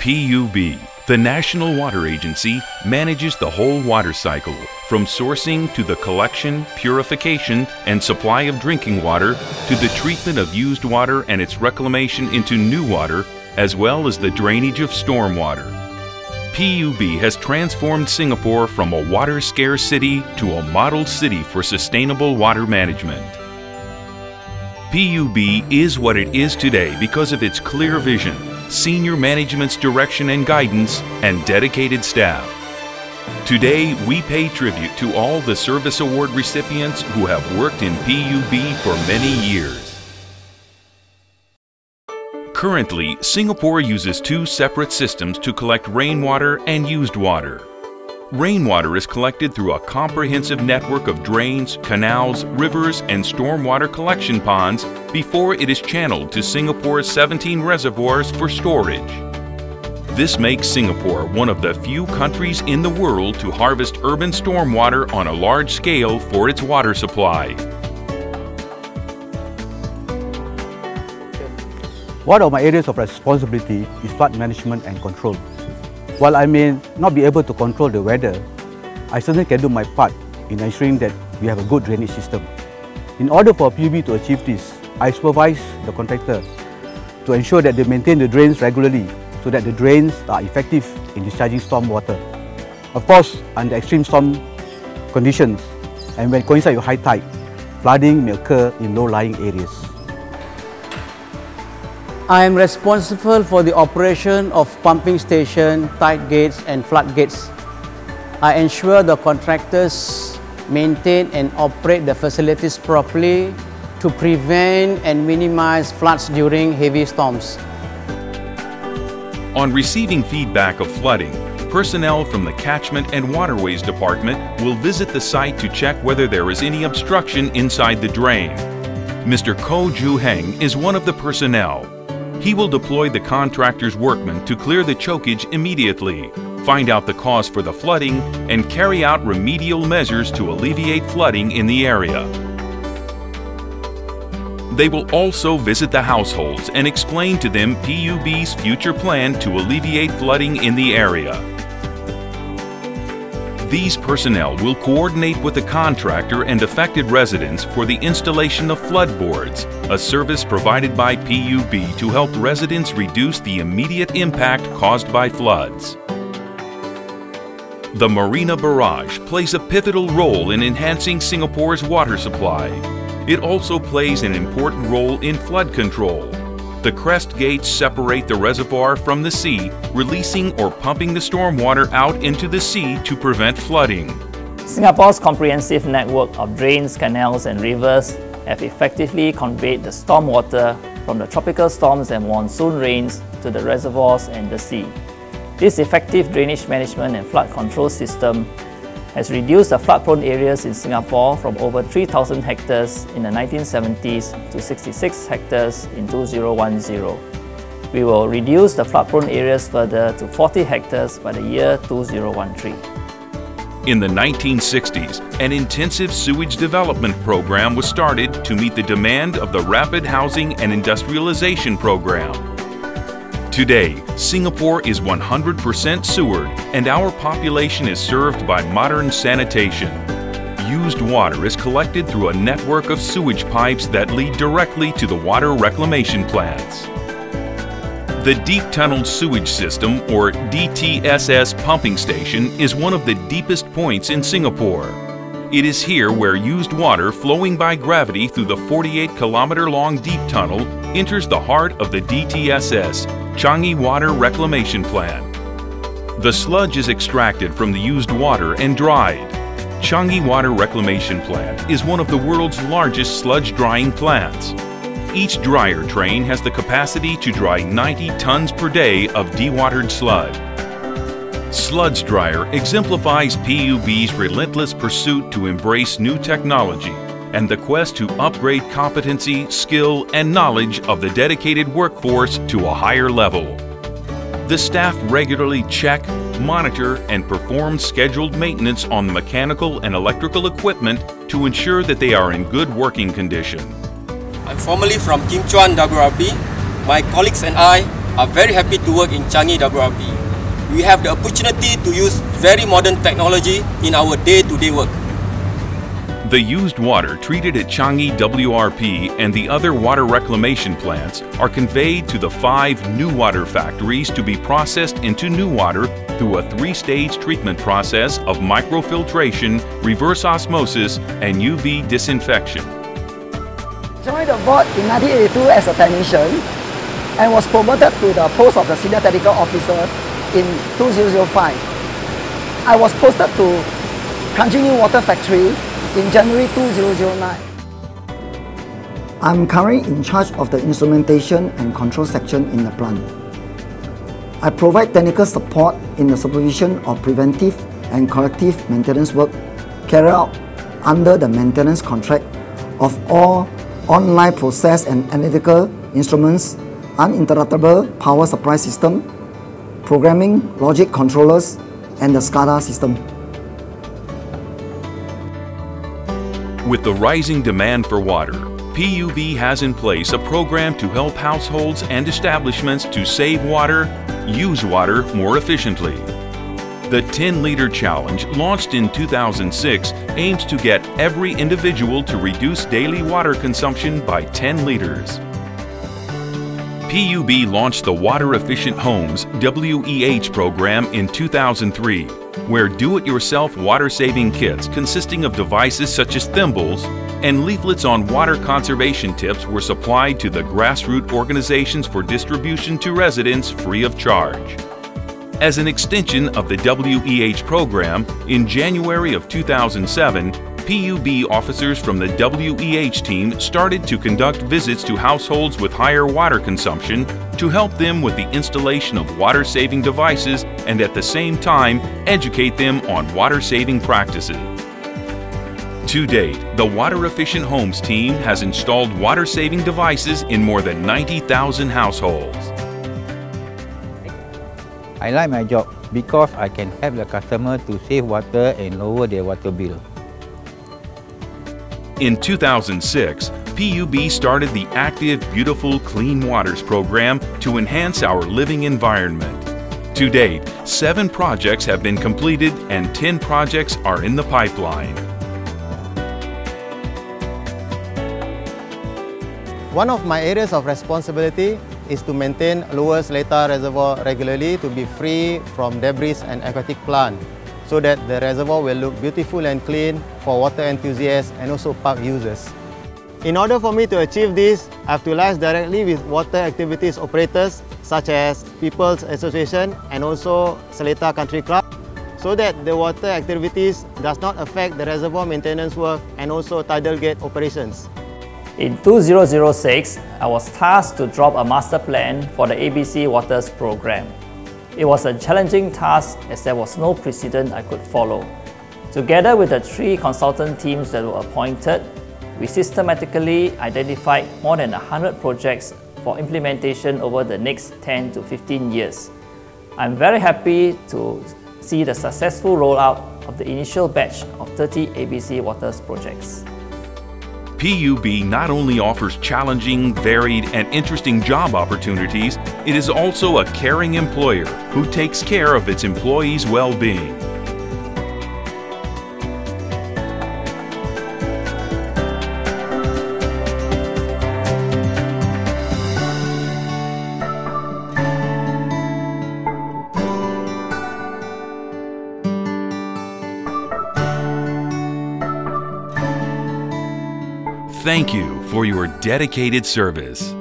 PUB, the National Water Agency, manages the whole water cycle, from sourcing to the collection, purification, and supply of drinking water, to the treatment of used water and its reclamation into new water, as well as the drainage of stormwater. PUB has transformed Singapore from a water-scarce city to a model city for sustainable water management. PUB is what it is today because of its clear vision, senior management's direction and guidance, and dedicated staff. Today, we pay tribute to all the service award recipients who have worked in PUB for many years. Currently, Singapore uses two separate systems to collect rainwater and used water. Rainwater is collected through a comprehensive network of drains, canals, rivers, and stormwater collection ponds before it is channeled to Singapore's 17 reservoirs for storage. This makes Singapore one of the few countries in the world to harvest urban stormwater on a large scale for its water supply. One of my areas of responsibility is flood management and control. While I may not be able to control the weather, I certainly can do my part in ensuring that we have a good drainage system. In order for PUB to achieve this, I supervise the contractor to ensure that they maintain the drains regularly so that the drains are effective in discharging storm water. Of course, under extreme storm conditions and when coincide with high tide, flooding may occur in low-lying areas. I am responsible for the operation of pumping station, tide gates and floodgates. I ensure the contractors maintain and operate the facilities properly to prevent and minimize floods during heavy storms. On receiving feedback of flooding, personnel from the Catchment and Waterways Department will visit the site to check whether there is any obstruction inside the drain. Mr. Ko Ju Heng is one of the personnel. He will deploy the contractor's workmen to clear the chokage immediately, find out the cause for the flooding, and carry out remedial measures to alleviate flooding in the area. They will also visit the households and explain to them PUB's future plan to alleviate flooding in the area. These personnel will coordinate with the contractor and affected residents for the installation of floodboards, a service provided by PUB to help residents reduce the immediate impact caused by floods. The Marina Barrage plays a pivotal role in enhancing Singapore's water supply. It also plays an important role in flood control. The crest gates separate the reservoir from the sea, releasing or pumping the stormwater out into the sea to prevent flooding. Singapore's comprehensive network of drains, canals and rivers have effectively conveyed the stormwater from the tropical storms and monsoon rains to the reservoirs and the sea. This effective drainage management and flood control system has reduced the flood-prone areas in Singapore from over 3,000 hectares in the 1970s to 66 hectares in 2010. We will reduce the flood-prone areas further to 40 hectares by the year 2013. In the 1960s, an intensive sewage development program was started to meet the demand of the Rapid Housing and Industrialization Program. Today, Singapore is 100% sewered and our population is served by modern sanitation. Used water is collected through a network of sewage pipes that lead directly to the water reclamation plants. The Deep Tunneled Sewage System, or DTSS pumping station, is one of the deepest points in Singapore. It is here where used water flowing by gravity through the 48-kilometer-long deep tunnel enters the heart of the DTSS, Changi Water Reclamation Plant. The sludge is extracted from the used water and dried. Changi Water Reclamation Plant is one of the world's largest sludge drying plants. Each dryer train has the capacity to dry 90 tons per day of dewatered sludge. Sludge Dryer exemplifies PUB's relentless pursuit to embrace new technology and the quest to upgrade competency, skill, and knowledge of the dedicated workforce to a higher level. The staff regularly check, monitor, and perform scheduled maintenance on the mechanical and electrical equipment to ensure that they are in good working condition. I'm formerly from Kim Chuan WRB. My colleagues and I are very happy to work in Changi WRP. We have the opportunity to use very modern technology in our day-to-day work. The used water treated at Changi WRP and the other water reclamation plants are conveyed to the 5 new water factories to be processed into new water through a 3-stage treatment process of microfiltration, reverse osmosis, and UV disinfection. Joined the board in 1982 as a technician and was promoted to the post of the Senior Technical Officer in 2005. I was posted to Kranji New Water Factory in January 2009. I'm currently in charge of the instrumentation and control section in the plant. I provide technical support in the supervision of preventive and corrective maintenance work carried out under the maintenance contract of all online process and analytical instruments, uninterruptible power supply system, programming logic controllers, and the SCADA system. With the rising demand for water, PUB has in place a program to help households and establishments to save water, use water more efficiently. The 10-liter challenge, launched in 2006, aims to get every individual to reduce daily water consumption by 10 liters. PUB launched the Water Efficient Homes WEH program in 2003, where do-it-yourself water-saving kits consisting of devices such as thimbles and leaflets on water conservation tips were supplied to the grassroots organizations for distribution to residents free of charge. As an extension of the WEH program, in January of 2007, PUB officers from the WEH team started to conduct visits to households with higher water consumption to help them with the installation of water-saving devices and at the same time educate them on water-saving practices. To date, the Water Efficient Homes team has installed water-saving devices in more than 90,000 households. I like my job because I can help the customer to save water and lower their water bill. In 2006, PUB started the Active Beautiful Clean Waters program to enhance our living environment. To date, 7 projects have been completed and 10 projects are in the pipeline. One of my areas of responsibility is to maintain Lower Seletar Reservoir regularly to be free from debris and aquatic plant, so that the reservoir will look beautiful and clean for water enthusiasts and also park users. In order for me to achieve this, I have to liaise directly with water activities operators such as People's Association and also Seletar Country Club, so that the water activities does not affect the reservoir maintenance work and also tidal gate operations. In 2006, I was tasked to drop a master plan for the ABC Waters program. It was a challenging task as there was no precedent I could follow. Together with the 3 consultant teams that were appointed, we systematically identified more than 100 projects for implementation over the next 10 to 15 years. I'm very happy to see the successful rollout of the initial batch of 30 ABC Waters projects. PUB not only offers challenging, varied, and interesting job opportunities, it is also a caring employer who takes care of its employees' well-being. Thank you for your dedicated service.